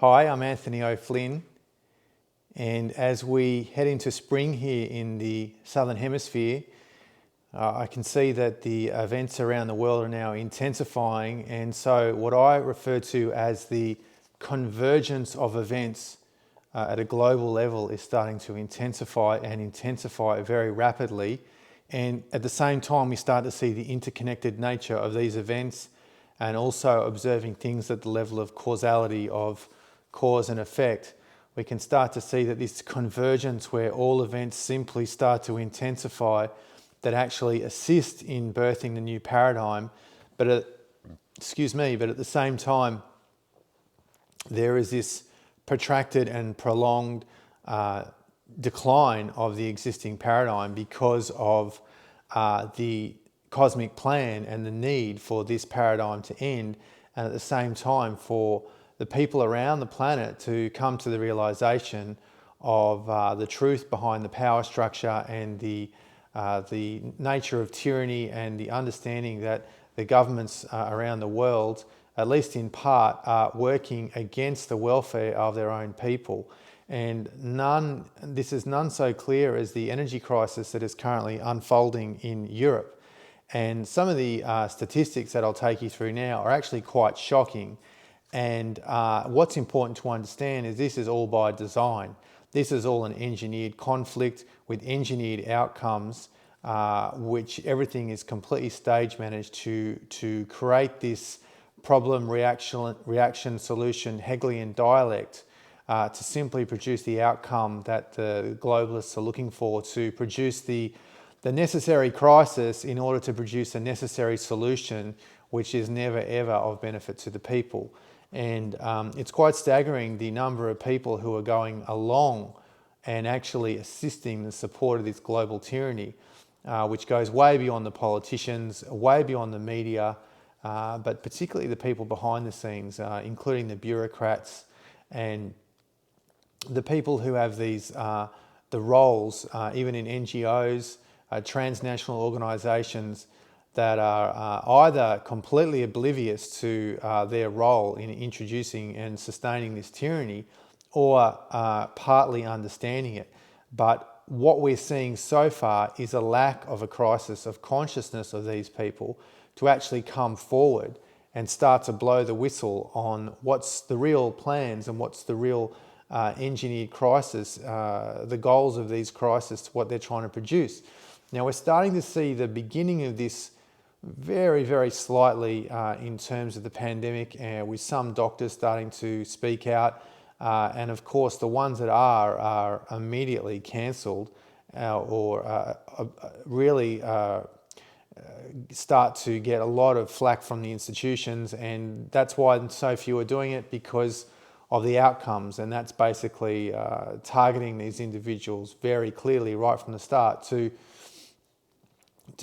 Hi, I'm Anthony O'Flynn, and as we head into spring here in the Southern Hemisphere, I can see that the events around the world are now intensifying, and so what I refer to as the convergence of events at a global level is starting to intensify very rapidly. And at the same time, we start to see the interconnected nature of these events and also observing things at the level of causality of cause and effect. We can start to see that this convergence where all events simply start to intensify that actually assist in birthing the new paradigm, but at the same time, there is this protracted and prolonged decline of the existing paradigm because of the cosmic plan and the need for this paradigm to end, and at the same time for the people around the planet to come to the realization of the truth behind the power structure and the nature of tyranny, and the understanding that the governments around the world, at least in part, are working against the welfare of their own people. And this is none so clear as the energy crisis that is currently unfolding in Europe. And some of the statistics that I'll take you through now are actually quite shocking. And what's important to understand is this is all by design. This is all an engineered conflict with engineered outcomes, which everything is completely stage managed to create this problem, reaction, solution, Hegelian dialect, to simply produce the outcome that the globalists are looking for, to produce the necessary crisis in order to produce a necessary solution, which is never ever of benefit to the people. And it's quite staggering the number of people who are going along and actually assisting the support of this global tyranny, which goes way beyond the politicians, way beyond the media, but particularly the people behind the scenes, including the bureaucrats and the people who have these the roles, even in NGOs, transnational organisations, that are either completely oblivious to their role in introducing and sustaining this tyranny, or partly understanding it. But what we're seeing so far is a lack of a crisis of consciousness of these people to actually come forward and start to blow the whistle on what's the real plans and what's the real engineered crisis, the goals of these crises, what they're trying to produce. Now we're starting to see the beginning of this very, very slightly in terms of the pandemic, with some doctors starting to speak out, and of course the ones that are immediately cancelled or really start to get a lot of flack from the institutions, and that's why so few are doing it, because of the outcomes. And that's basically targeting these individuals very clearly right from the start to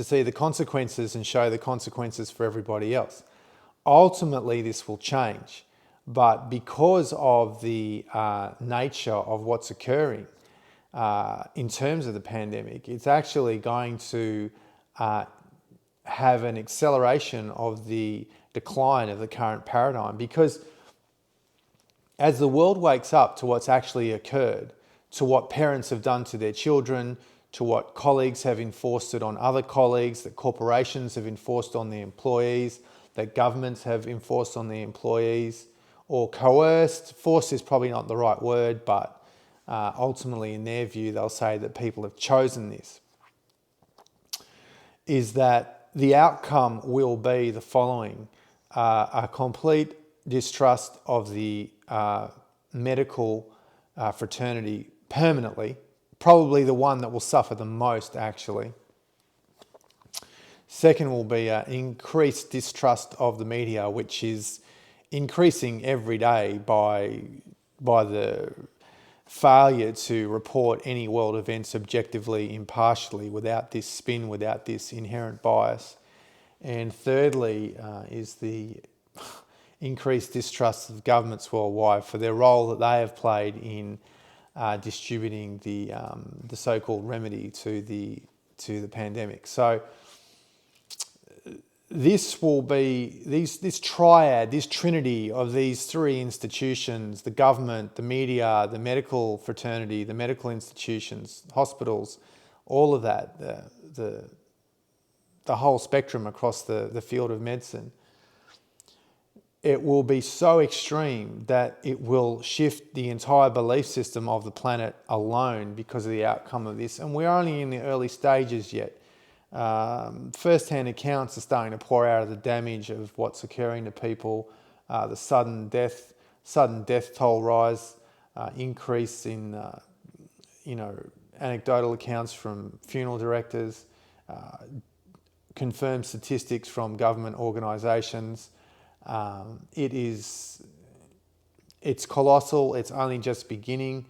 see the consequences and show the consequences for everybody else. Ultimately, this will change, but because of the nature of what's occurring in terms of the pandemic, it's actually going to have an acceleration of the decline of the current paradigm, because as the world wakes up to what's actually occurred, to what parents have done to their children, to what colleagues have enforced it on other colleagues, that corporations have enforced on their employees, that governments have enforced on their employees, or coerced. Force is probably not the right word, but ultimately in their view they'll say that people have chosen this, is that the outcome will be the following: a complete distrust of the medical fraternity permanently, probably the one that will suffer the most actually. Second will be increased distrust of the media, which is increasing every day by the failure to report any world events objectively, impartially, without this spin, without this inherent bias. And thirdly is the increased distrust of governments worldwide for their role that they have played in distributing the so-called remedy to the pandemic. So this will be this triad, this trinity of these three institutions: the government, the media, the medical fraternity, the medical institutions, hospitals, all of that, the whole spectrum across the field of medicine. It will be so extreme that it will shift the entire belief system of the planet alone because of the outcome of this. And we're only in the early stages yet. First-hand accounts are starting to pour out of the damage of what's occurring to people, the sudden death toll rise, increase in anecdotal accounts from funeral directors, confirmed statistics from government organisations. It's colossal. It's only just beginning.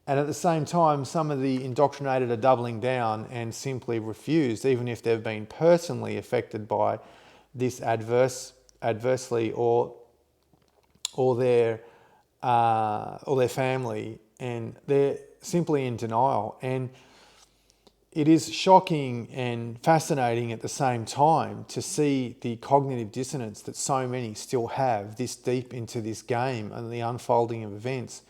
And at the same time, some of the indoctrinated are doubling down and simply refuse, even if they've been personally affected by this adversely or their family, and they're simply in denial. And it is shocking and fascinating at the same time to see the cognitive dissonance that so many still have this deep into this game and the unfolding of events,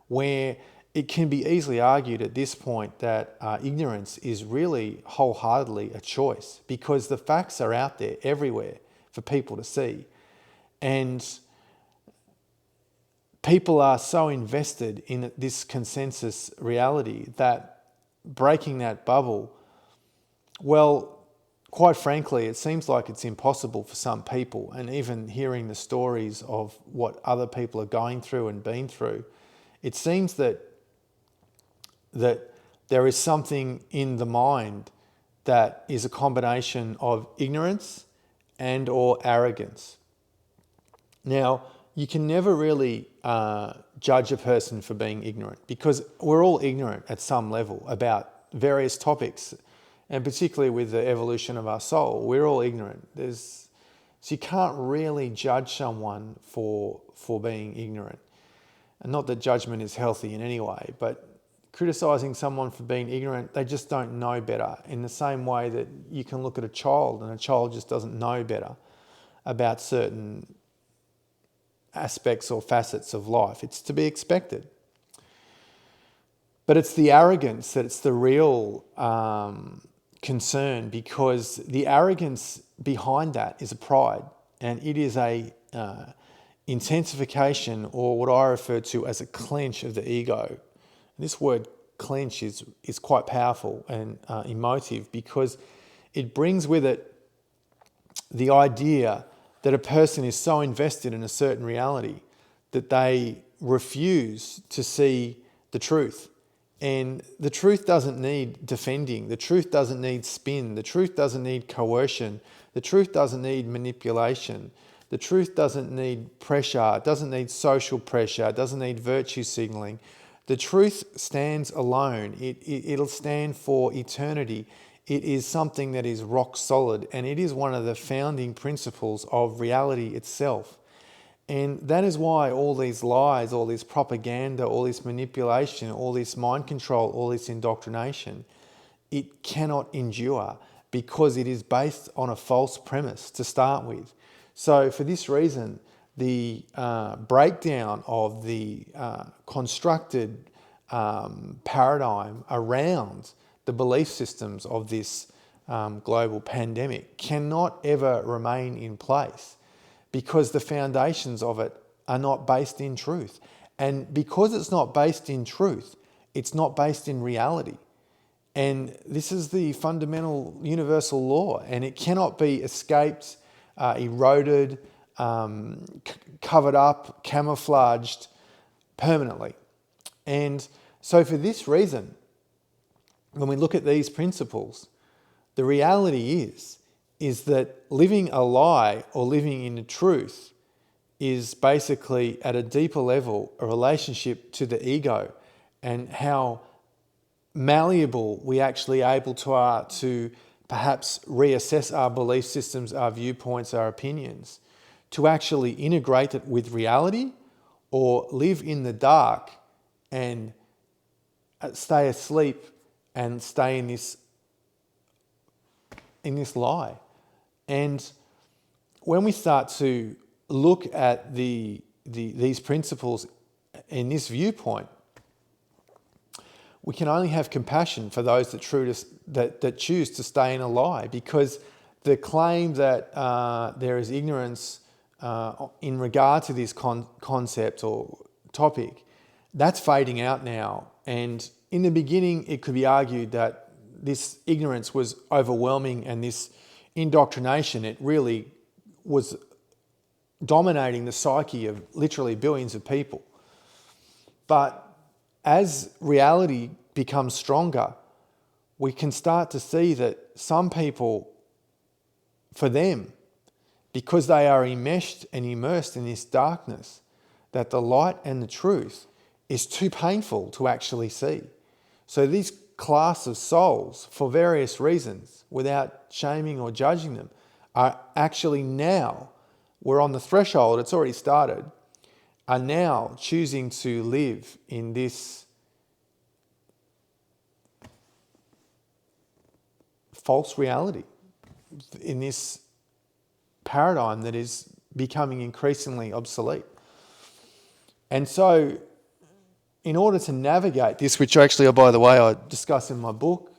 where it can be easily argued at this point that ignorance is really wholeheartedly a choice, because the facts are out there everywhere for people to see. And people are so invested in this consensus reality that breaking that bubble, well, quite frankly, it seems like it's impossible for some people. And even hearing the stories of what other people are going through and been through, it seems that there is something in the mind that is a combination of ignorance and or arrogance. Now, you can never really judge a person for being ignorant, because we're all ignorant at some level about various topics, and particularly with the evolution of our soul, we're all ignorant. So you can't really judge someone for being ignorant. And not that judgment is healthy in any way, but criticizing someone for being ignorant, they just don't know better, in the same way that you can look at a child and a child just doesn't know better about certain aspects or facets of life. It's to be expected. But it's the arrogance that's the real concern, because the arrogance behind that is a pride, and it is a intensification, or what I refer to as a clench of the ego. This word clench is quite powerful and emotive, because it brings with it the idea that a person is so invested in a certain reality that they refuse to see the truth. And the truth doesn't need defending. The truth doesn't need spin. The truth doesn't need coercion. The truth doesn't need manipulation. The truth doesn't need pressure. It doesn't need social pressure. It doesn't need virtue signaling. The truth stands alone. It'll stand for eternity. It is something that is rock solid, and it is one of the founding principles of reality itself. And that is why all these lies, all this propaganda, all this manipulation, all this mind control, all this indoctrination, it cannot endure, because it is based on a false premise to start with. So for this reason, the breakdown of the constructed paradigm around the belief systems of this global pandemic cannot ever remain in place, because the foundations of it are not based in truth. And because it's not based in truth, it's not based in reality. And this is the fundamental universal law, and it cannot be escaped, eroded, covered up, camouflaged permanently. And so for this reason, when we look at these principles, the reality is that living a lie or living in the truth is basically, at a deeper level, a relationship to the ego, and how malleable we actually able to are to perhaps reassess our belief systems, our viewpoints, our opinions, to actually integrate it with reality, or live in the dark and stay asleep and stay in this lie. And when we start to look at these principles in this viewpoint, we can only have compassion for those that choose to stay in a lie, because the claim that there is ignorance in regard to this concept or topic, that's fading out now. And in the beginning, it could be argued that this ignorance was overwhelming, and this indoctrination, it really was dominating the psyche of literally billions of people. But as reality becomes stronger, we can start to see that some people, for them, because they are enmeshed and immersed in this darkness, that the light and the truth is too painful to actually see. So these class of souls, for various reasons, without shaming or judging them, are actually now, we're on the threshold, it's already started, are now choosing to live in this false reality, in this paradigm that is becoming increasingly obsolete. And so, in order to navigate this, which actually, oh, by the way, I discuss in my book,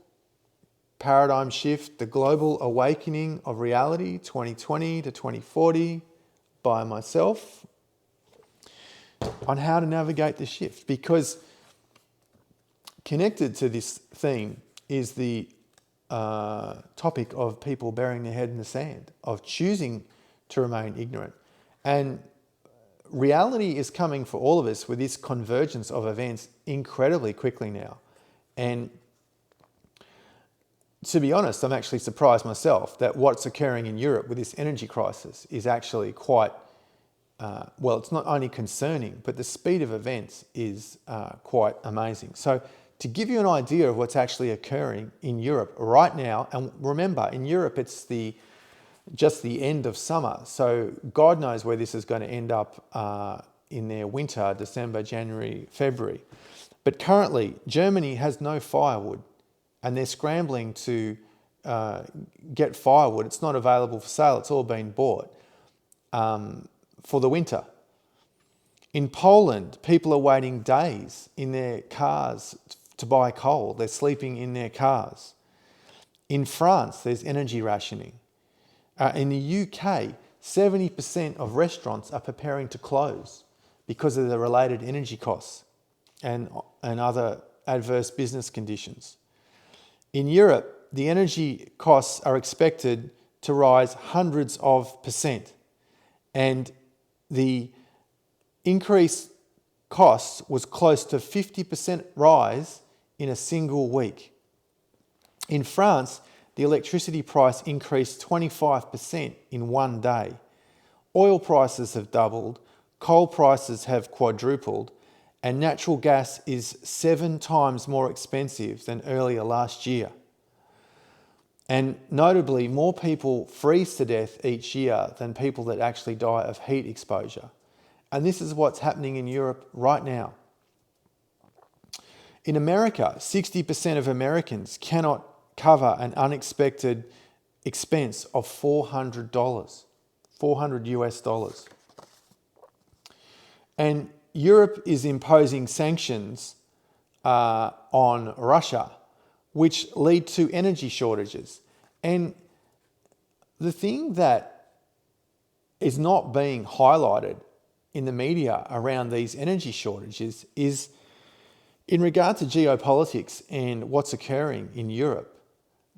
Paradigm Shift, The Global Awakening of Reality, 2020 to 2040, by myself, on how to navigate the shift. Because connected to this theme is the topic of people burying their head in the sand, of choosing to remain ignorant. And reality is coming for all of us with this convergence of events incredibly quickly now. And to be honest, I'm actually surprised myself that what's occurring in Europe with this energy crisis is actually quite, well, it's not only concerning, but the speed of events is quite amazing. So to give you an idea of what's actually occurring in Europe right now, and remember, in Europe, it's just the end of summer. So God knows where this is going to end up in their winter, December, January, February. But currently, Germany has no firewood, and they're scrambling to get firewood. It's not available for sale. It's all been bought for the winter. In Poland, people are waiting days in their cars to buy coal. They're sleeping in their cars. In France, there's energy rationing. In the UK, 70% of restaurants are preparing to close because of the related energy costs and other adverse business conditions. In Europe, the energy costs are expected to rise hundreds of percent, and the increased costs was close to 50% rise in a single week. In France, the electricity price increased 25% in one day. Oil prices have doubled, coal prices have quadrupled, and natural gas is 7 times more expensive than earlier last year. And notably, more people freeze to death each year than people that actually die of heat exposure. And this is what's happening in Europe right now. In America, 60% of Americans cannot cover an unexpected expense of $400, 400 US dollars. And Europe is imposing sanctions on Russia, which lead to energy shortages. And the thing that is not being highlighted in the media around these energy shortages is in regard to geopolitics and what's occurring in Europe.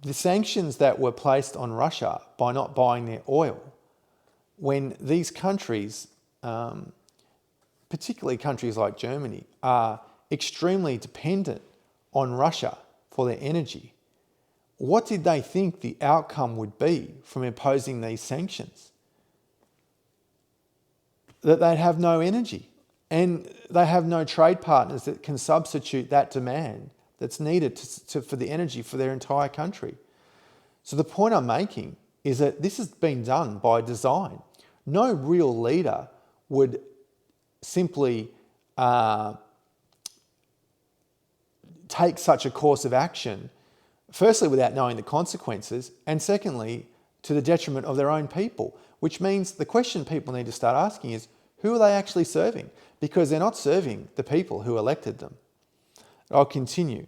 The sanctions that were placed on Russia by not buying their oil, when these countries, particularly countries like Germany, are extremely dependent on Russia for their energy, what did they think the outcome would be from imposing these sanctions? That they'd have no energy, and they have no trade partners that can substitute that demand that's needed for the energy for their entire country. So the point I'm making is that this has been done by design. No real leader would simply take such a course of action, firstly, without knowing the consequences, and secondly, to the detriment of their own people. which means the question people need to start asking is, who are they actually serving? Because they're not serving the people who elected them. I'll continue.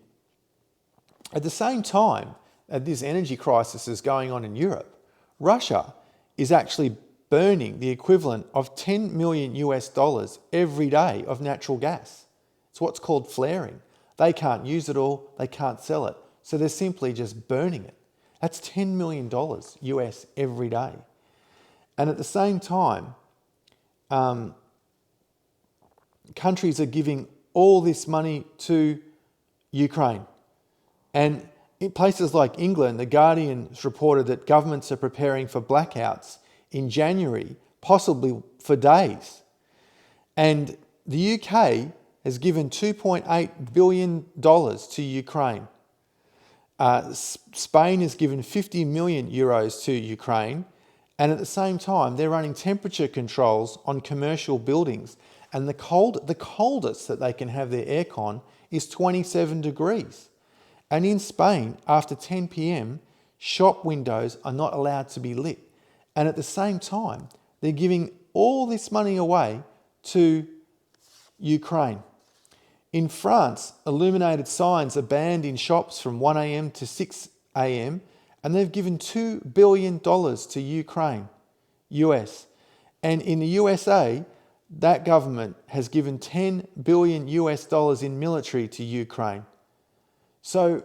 At the same time that this energy crisis is going on in Europe, Russia is actually burning the equivalent of 10 million US dollars every day of natural gas. It's what's called flaring. They can't use it all, they can't sell it, so they're simply just burning it. That's $10 million US every day. And at the same time, countries are giving all this money to Ukraine. And in places like England, The Guardian has reported that governments are preparing for blackouts in January, possibly for days. And the UK has given $2.8 billion to Ukraine. Spain has given 50 million euros to Ukraine. And at the same time, they're running temperature controls on commercial buildings. And the coldest that they can have their aircon is 27 degrees. And in Spain, after 10 p.m, shop windows are not allowed to be lit. And at the same time, they're giving all this money away to Ukraine. In France, illuminated signs are banned in shops from 1 a.m. to 6 a.m. and they've given $2 billion to Ukraine, US. And in the USA, that government has given 10 billion US dollars in military to Ukraine. So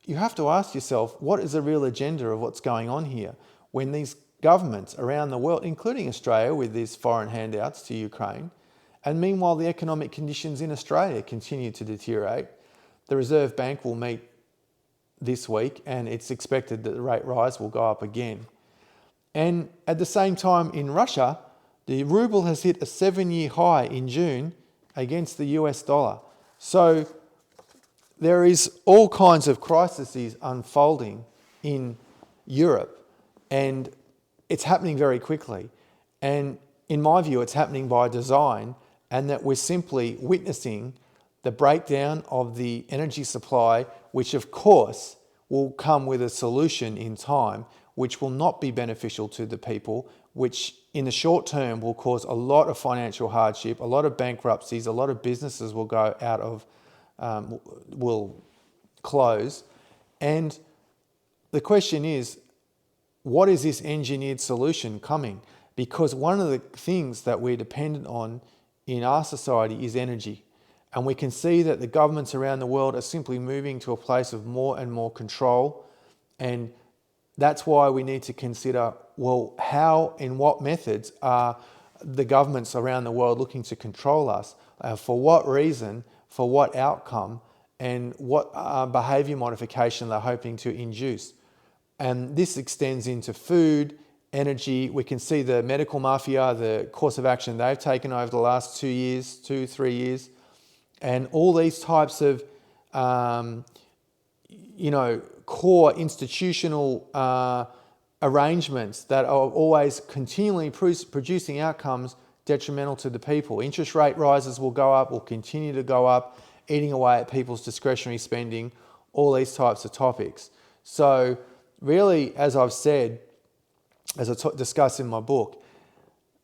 you have to ask yourself, what is the real agenda of what's going on here when these governments around the world, including Australia with these foreign handouts to Ukraine, and meanwhile the economic conditions in Australia continue to deteriorate. The Reserve Bank will meet this week and it's expected that the rate rise will go up again. And at the same time in Russia, the ruble has hit a 7-year high in June against the US dollar. So there is all kinds of crises unfolding in Europe, and it's happening very quickly. And in my view, it's happening by design, and that we're simply witnessing the breakdown of the energy supply, which of course will come with a solution in time, which will not be beneficial to the people, which in the short term will cause a lot of financial hardship, a lot of bankruptcies, a lot of businesses will go out of, will close. And the question is, what is this engineered solution coming? Because one of the things that we're dependent on in our society is energy. And we can see that the governments around the world are simply moving to a place of more and more control. And that's why we need to consider, well, how and what methods are the governments around the world looking to control us? For what reason? For what outcome? And what behaviour modification they're hoping to induce? And this extends into food, energy. We can see the medical mafia, the course of action they've taken over the last 3 years. And all these types of, core institutional arrangements that are always continually producing outcomes detrimental to the people. Interest rate rises will go up, will continue to go up, eating away at people's discretionary spending, all these types of topics. So really, as I've said, as I discuss in my book,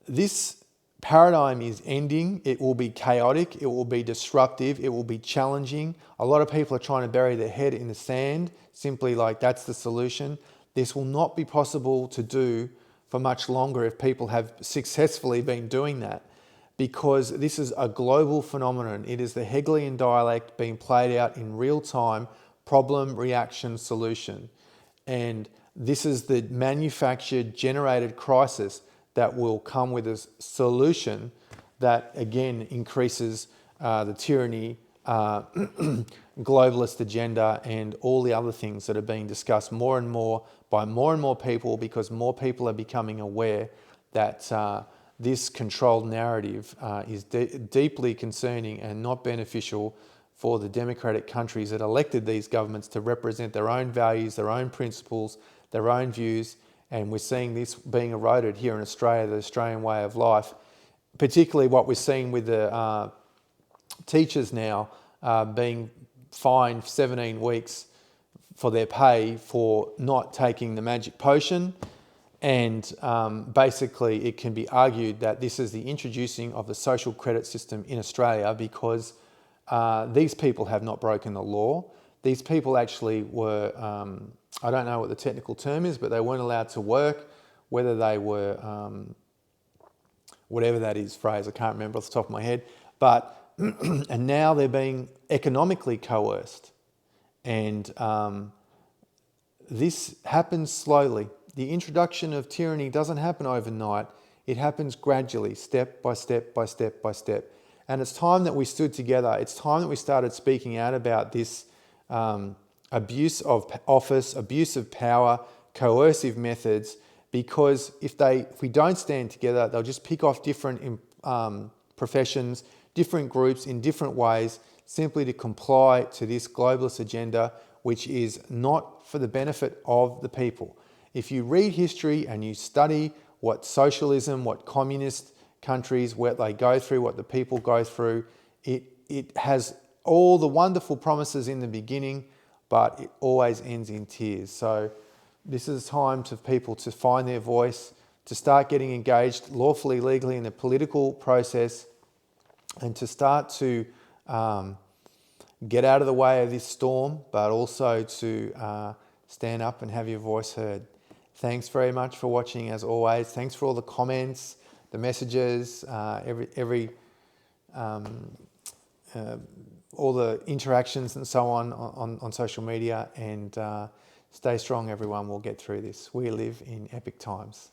this paradigm is ending. It will be chaotic, it will be disruptive, it will be challenging. A lot of people are trying to bury their head in the sand, simply like that's the solution. This will not be possible to do for much longer if people have successfully been doing that, because this is a global phenomenon. It is the Hegelian dialect being played out in real time, problem, reaction, solution. And this is the manufactured, generated crisis that will come with a solution that, again, increases the tyranny, globalist agenda, and all the other things that are being discussed more and more by more and more people, because more people are becoming aware that this controlled narrative is deeply concerning and not beneficial for the democratic countries that elected these governments to represent their own values, their own principles, their own views. And we're seeing this being eroded here in Australia, the Australian way of life, particularly what we're seeing with the teachers now being fined 17 weeks for their pay for not taking the magic potion. And basically, it can be argued that this is the introducing of the social credit system in Australia because these people have not broken the law. These people actually were, I don't know what the technical term is, but they weren't allowed to work, whether they were, whatever that is phrase, I can't remember off the top of my head. But, and now they're being economically coerced. And this happens slowly. The introduction of tyranny doesn't happen overnight. It happens gradually, step by step by step by step. And it's time that we stood together. It's time that we started speaking out about this abuse of office, abuse of power, coercive methods, because if we don't stand together, they'll just pick off different professions, different groups in different ways, simply to comply to this globalist agenda, which is not for the benefit of the people. If you read history and you study what socialism, what communist countries, what they go through, what the people go through, it has all the wonderful promises in the beginning, but it always ends in tears. So this is a time for people to find their voice, to start getting engaged lawfully, legally in the political process, and to start to get out of the way of this storm, but also to stand up and have your voice heard. Thanks very much for watching, as always. Thanks for all the comments, the messages, all the interactions and so on social media. And stay strong, everyone. We'll get through this. We live in epic times.